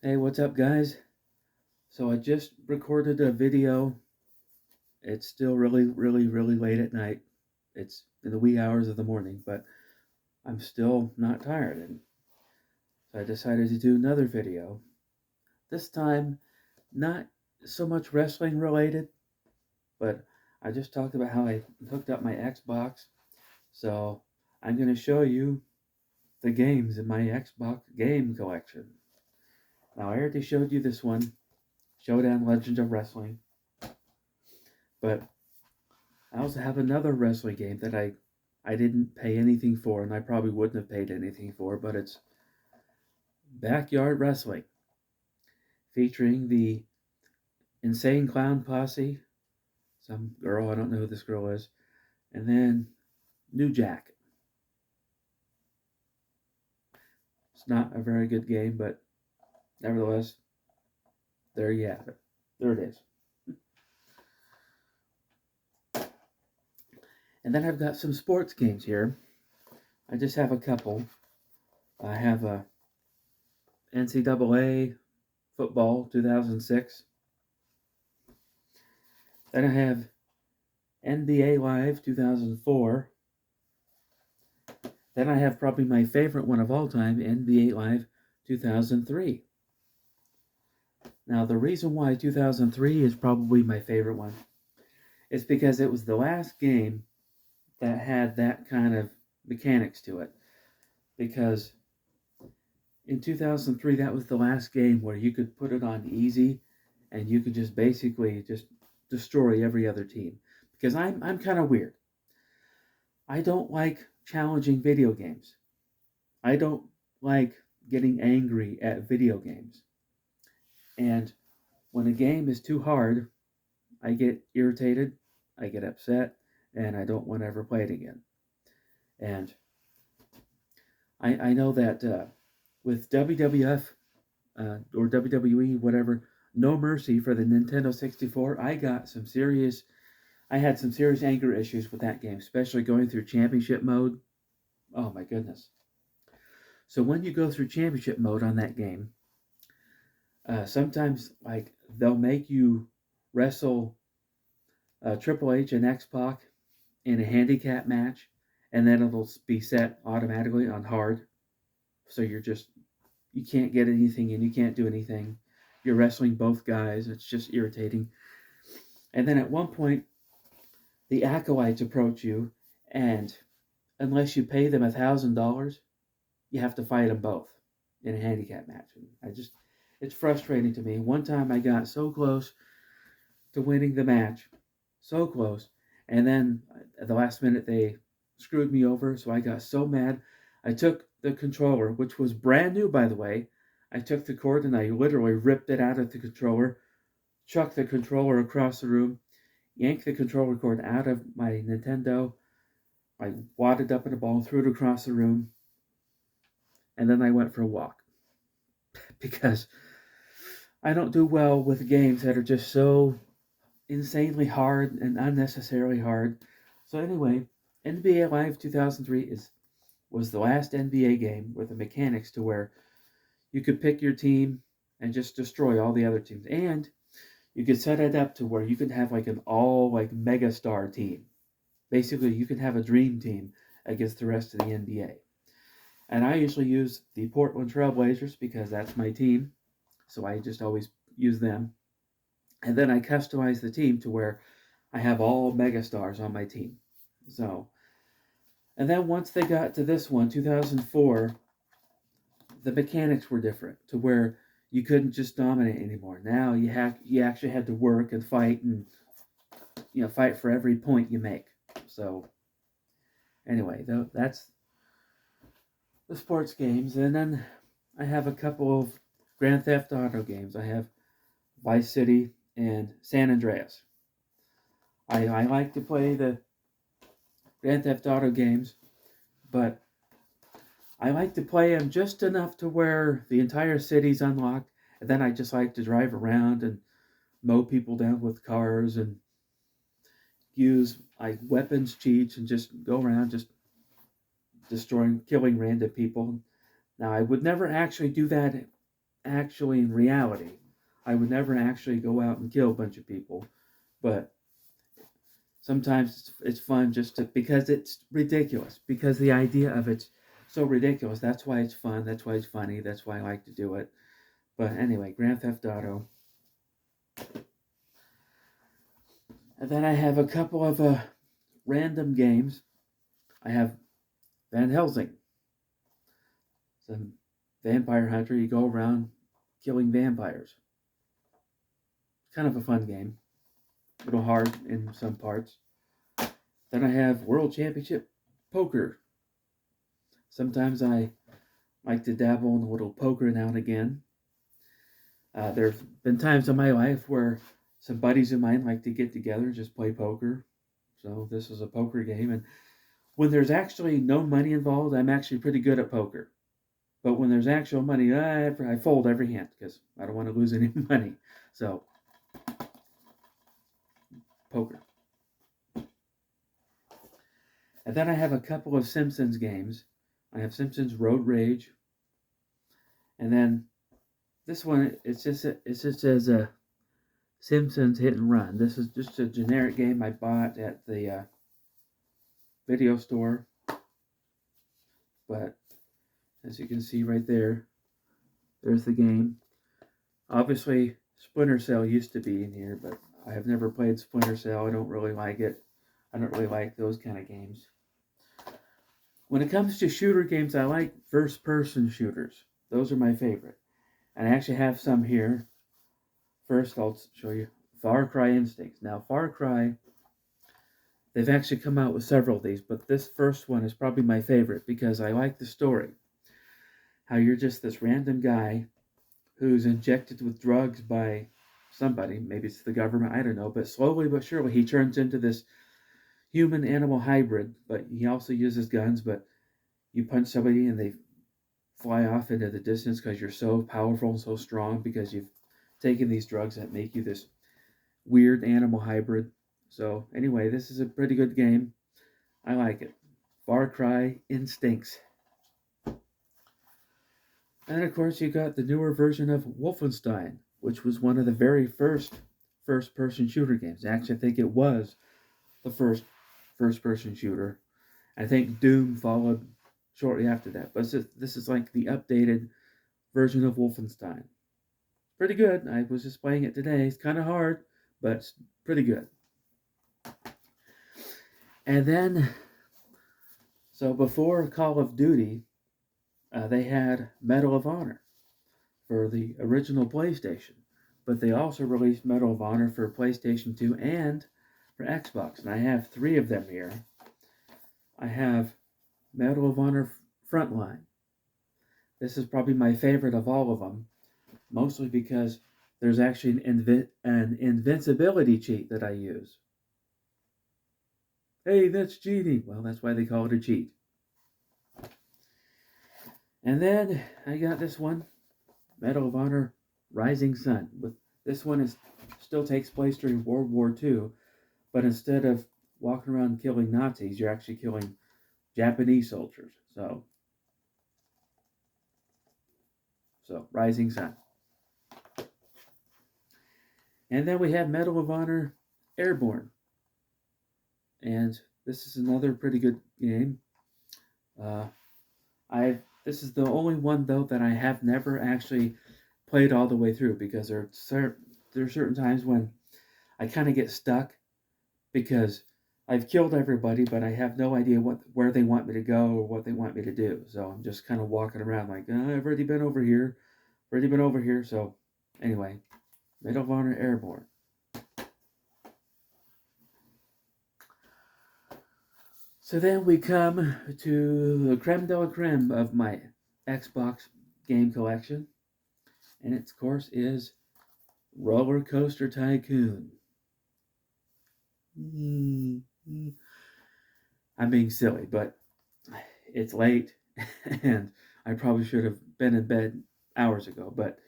Hey, what's up, guys? So I just recorded a video. It's still really late at night. It's in the wee hours of the morning, but I'm still not tired. And so I decided to do another video. This time, not so much wrestling related, but I just talked about how I hooked up my Xbox. So I'm going to show you the games in my Xbox game collection. Now, I already showed you this one, Showdown Legends of Wrestling, but I also have another wrestling game that I didn't pay anything for, and I probably wouldn't have paid anything for, but it's Backyard Wrestling, featuring the Insane Clown Posse, some girl, I don't know who this girl is, and then New Jack. It's not a very good game, but nevertheless, there you have it. There it is. And then I've got some sports games here. I just have a couple. I have a NCAA football 2006. Then I have NBA Live 2004. Then I have probably my favorite one of all time, NBA Live 2003. Now, the reason why 2003 is probably my favorite one is because it was the last game that had that kind of mechanics to it. Because in 2003, that was the last game where you could put it on easy and you could just basically just destroy every other team. Because I'm kind of weird. I don't like challenging video games. I don't like getting angry at video games. And when a game is too hard, I get irritated, I get upset, and I don't want to ever play it again. And I know that with WWF or WWE, whatever, No Mercy for the Nintendo 64, I had some serious anger issues with that game, especially going through championship mode. Oh my goodness. So when you go through championship mode on that game, sometimes like they'll make you wrestle Triple H and X Pac in a handicap match, and then it'll be set automatically on hard. So you can't get anything and you can't do anything. You're wrestling both guys. It's just irritating. And then at one point, the acolytes approach you, and unless you pay them $1,000, you have to fight them both in a handicap match. And it's frustrating to me. One time I got so close to winning the match, so close, and then at the last minute they screwed me over. So I got so mad. I took the controller, which was brand new, by the way. I took the cord and I literally ripped it out of the controller, chucked the controller across the room, yanked the controller cord out of my Nintendo. I wadded up in a ball, threw it across the room, and then I went for a walk because I don't do well with games that are just so insanely hard and unnecessarily hard. So anyway, NBA Live 2003 was the last NBA game with the mechanics to where you could pick your team and just destroy all the other teams, and you could set it up to where you could have like an all like mega star team. Basically, you could have a dream team against the rest of the NBA. And I usually use the Portland Trailblazers because that's my team, so I just always use them. And then I customize the team to where I have all megastars on my team. So, and then once they got to this one, 2004, the mechanics were different to where you couldn't just dominate anymore. Now you actually had to work and fight and fight for every point you make. So anyway, that's the sports games, and then I have a couple of Grand Theft Auto games. I have Vice City and San Andreas. I like to play the Grand Theft Auto games, but I like to play them just enough to where the entire city's unlocked, and then I just like to drive around and mow people down with cars and use like weapons cheats and just go around just destroying, killing random people. Now I would never actually do that actually in reality. I would never actually go out and kill a bunch of people, but sometimes it's fun just to because it's ridiculous. Because the idea of it's so ridiculous. That's why it's fun. That's why it's funny. That's why I like to do it. But anyway, Grand Theft Auto. And then I have a couple of random games. I have Van Helsing, some vampire hunter. You go around killing vampires. Kind of a fun game. A little hard in some parts. Then I have World Championship Poker. Sometimes I like to dabble in a little poker now and again. There's been times in my life where some buddies of mine like to get together and just play poker. So this is a poker game. And when there's actually no money involved, I'm actually pretty good at poker. But when there's actual money, I fold every hand because I don't want to lose any money. So, poker. And then I have a couple of Simpsons games. I have Simpsons Road Rage. And then this one, it just says a Simpsons Hit and Run. This is just a generic game I bought at the video store. But as you can see right there, there's the game. Obviously, Splinter Cell used to be in here, but I have never played Splinter Cell. I don't really like it. I don't really like those kind of games. When it comes to shooter games, I like first-person shooters. Those are my favorite. And I actually have some here. First, I'll show you Far Cry Instincts. Now, Far Cry, they've actually come out with several of these, but this first one is probably my favorite because I like the story. How you're just this random guy who's injected with drugs by somebody, maybe it's the government, I don't know, but slowly but surely he turns into this human animal hybrid, but he also uses guns, but you punch somebody and they fly off into the distance because you're so powerful and so strong because you've taken these drugs that make you this weird animal hybrid. So anyway, this is a pretty good game. I like it. Far Cry Instincts. And of course, you got the newer version of Wolfenstein, which was one of the very first person shooter games. Actually, I think it was the first person shooter. I think Doom followed shortly after that. But this is like the updated version of Wolfenstein. Pretty good. I was just playing it today. It's kind of hard, but it's pretty good. And then, so before Call of Duty, they had Medal of Honor for the original PlayStation. But they also released Medal of Honor for PlayStation 2 and for Xbox. And I have three of them here. I have Medal of Honor Frontline. This is probably my favorite of all of them, mostly because there's actually an invincibility cheat that I use. Hey, that's cheating. Well, that's why they call it a cheat. And then I got this one, Medal of Honor Rising Sun. With this one is still takes place during World War II, but instead of walking around killing Nazis, you're actually killing Japanese soldiers. So Rising Sun. And then we have Medal of Honor Airborne. And this is another pretty good game. This is the only one though that I have never actually played all the way through because there are certain times when I kind of get stuck because I've killed everybody, but I have no idea where they want me to go or what they want me to do. So I'm just kind of walking around like, I've already been over here, So anyway, Medal of Honor Airborne. So then we come to the creme de la creme of my Xbox game collection, and its course is Roller Coaster Tycoon. I'm being silly, but it's late, and I probably should have been in bed hours ago. But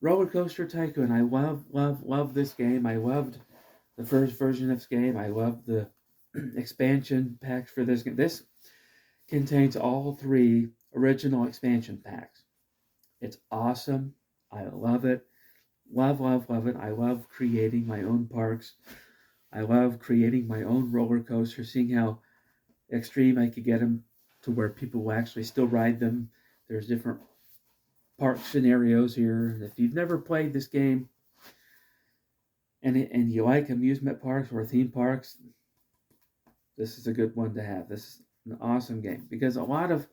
Roller Coaster Tycoon, I love this game. I loved the first version of this game. I loved the expansion packs for this game. This contains all three original expansion packs. It's awesome. I love it. Love, love, love it. I love creating my own parks. I love creating my own roller coasters, seeing how extreme I could get them to where people will actually still ride them. There's different park scenarios here. If you've never played this game and you like amusement parks or theme parks, this is a good one to have. This is an awesome game because a lot of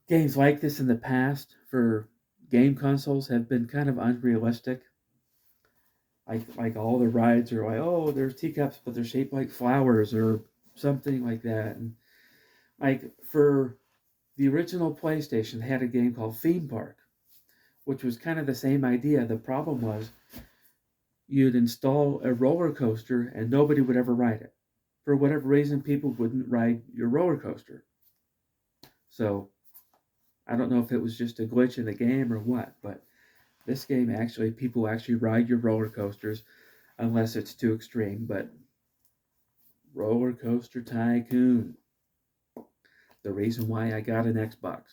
games like this in the past for game consoles have been kind of unrealistic. Like all the rides are like, oh, there's teacups, but they're shaped like flowers or something like that. And like for the original PlayStation, they had a game called Theme Park, which was kind of the same idea. The problem was you'd install a roller coaster and nobody would ever ride it. For whatever reason, people wouldn't ride your roller coaster. So I don't know if it was just a glitch in the game or what, but this game actually, people actually ride your roller coasters unless it's too extreme. But Roller Coaster Tycoon, the reason why I got an Xbox.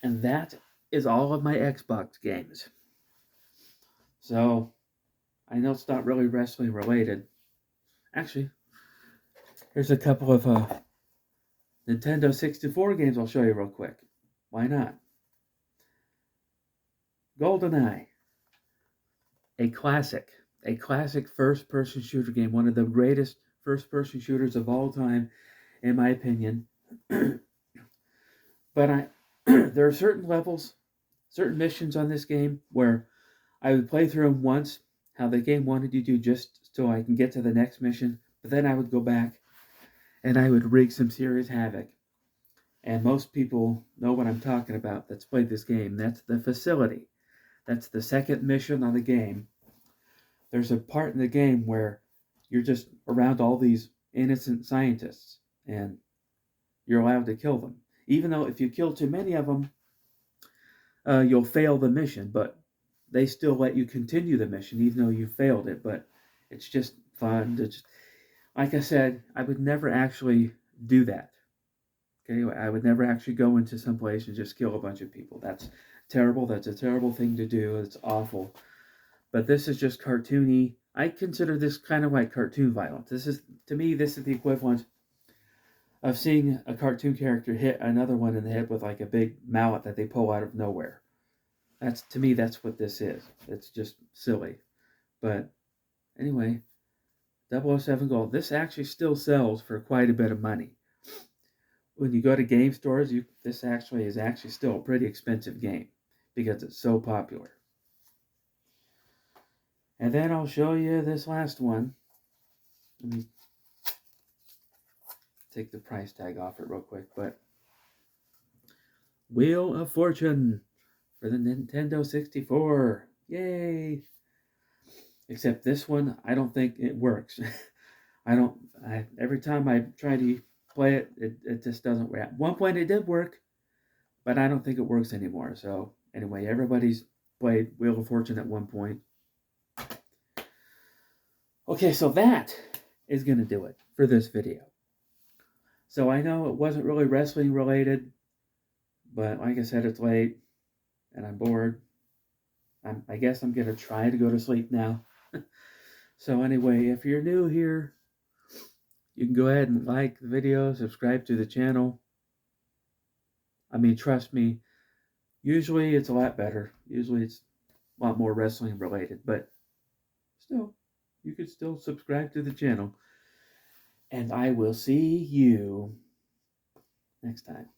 And that is all of my Xbox games. So I know it's not really wrestling related. Actually, here's a couple of Nintendo 64 games I'll show you real quick. Why not? GoldenEye, a classic first-person shooter game, one of the greatest first-person shooters of all time, in my opinion. But there are certain levels, certain missions on this game where I would play through them once, how the game wanted you to, just so I can get to the next mission. But then I would go back and I would wreak some serious havoc. And most people know what I'm talking about that's played this game. That's the facility. That's the second mission on the game. There's a part in the game where you're just around all these innocent scientists and you're allowed to kill them. Even though if you kill too many of them, you'll fail the mission, but they still let you continue the mission even though you failed it. But it's just fun to just, like I said, I would never actually do that. Okay, I would never actually go into some place and just kill a bunch of people. That's terrible. That's a terrible thing to do. It's awful. But this is just cartoony. I consider this kind of like cartoon violence. This is, to me, this is the equivalent of seeing a cartoon character hit another one in the head with like a big mallet that they pull out of nowhere. That's, to me, that's what this is. It's just silly. But anyway, 007 Gold. This actually still sells for quite a bit of money. When you go to game stores, this actually is actually still a pretty expensive game because it's so popular. And then I'll show you this last one. Let me take the price tag off it real quick. But Wheel of Fortune for the Nintendo 64. Yay! Except this one, I don't think it works. Every time I try to play it, it just doesn't work. At one point it did work, but I don't think it works anymore. So anyway, everybody's played Wheel of Fortune at one point. Okay, so that is going to do it for this video. So I know it wasn't really wrestling related, but like I said, it's late and I'm bored. I guess I'm going to try to go to sleep now. So anyway, if you're new here, you can go ahead and like the video, subscribe to the channel. I mean, trust me, usually it's a lot better. Usually it's a lot more wrestling related, but still, you could still subscribe to the channel. And I will see you next time.